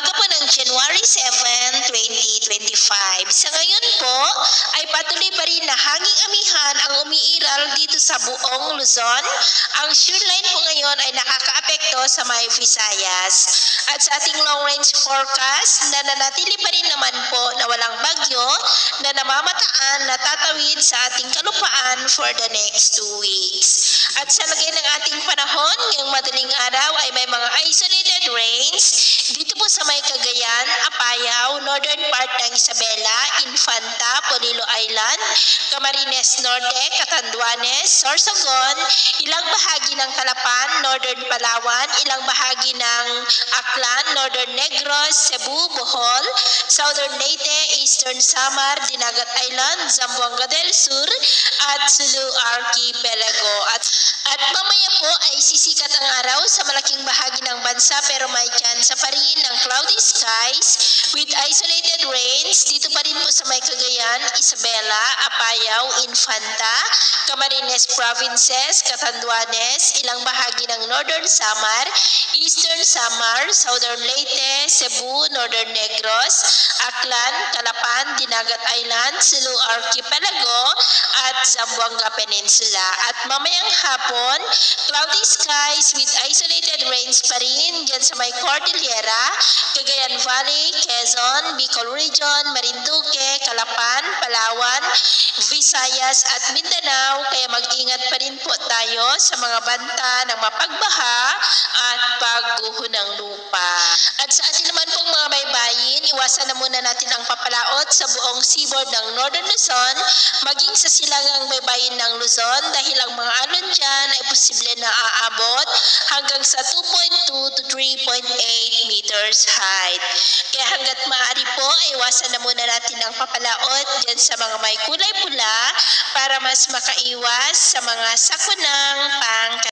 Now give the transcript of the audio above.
umaga po ng January 7, 2025. Sa ngayon po ay patuloy pa rin na hanging amihan ang umiiral dito sa buong Luzon. Ang shoreline po ngayon ay nakakaapekto sa may Visayas. At sa ating long range forecast, nananatili pa rin naman po na walang bagyo na namamataan na tatawid sa ating kalupaan for the next 2 weeks. At sa lagay ng ating panahon, ngayong madaling araw ay may mga isolated rains dito po sa may Cagayan, Apayao, northern part ng Isabela, Infanta, Polillo Island, Camarines Norte, Catanduanes, Sorsogon, ilang bahagi ng Calapan, northern Palawan, ilang bahagi ng Aklan, northern Negros, Cebu, Bohol, southern Leyte, eastern Samar, Dinagat Island, Zamboanga del Sur, at Sulu Archipelago. At mamaya po ay sisikat ang araw sa malaking bahagi ng bansa pero may tsansa pa rin ng cloudy skies with isolated rains dito pa rin po sa may Cagayan, Isabela, Apayao, Infanta, Camarines Provinces, Catanduanes, ilang bahagi ng northern Samar, eastern Samar, southern Leyte, Cebu, northern Negros, Aklan, Calapan, Dinagat Island, Sulu Archipelago, at Zamboanga Peninsula. At mamayang hapon, cloudy skies with isolated rains pa rin dyan sa may Cordillera, Cagayan Valley, Quezon, Bicol Region, Marinduque, Calapan, Palawan, Visayas at Mindanao. Kaya mag-ingat pa rin po tayo sa mga banta ng mapagbaha at pagguho ng lupa. At sa atin naman pong mga baybayin, iwasan na muna natin ang papalaot sa buong seaboard ng Northern Luzon, maging sa silangang baybayin ng Luzon dahil ang mga alon dyan ay posible na aabot hanggang sa 2.2 to 3.8 meters height. Kaya hanggat maaari po, iwasan na muna natin ang papalaot dyan sa mga may kulay pula para mas makaiwas sa mga sakunang pangkain.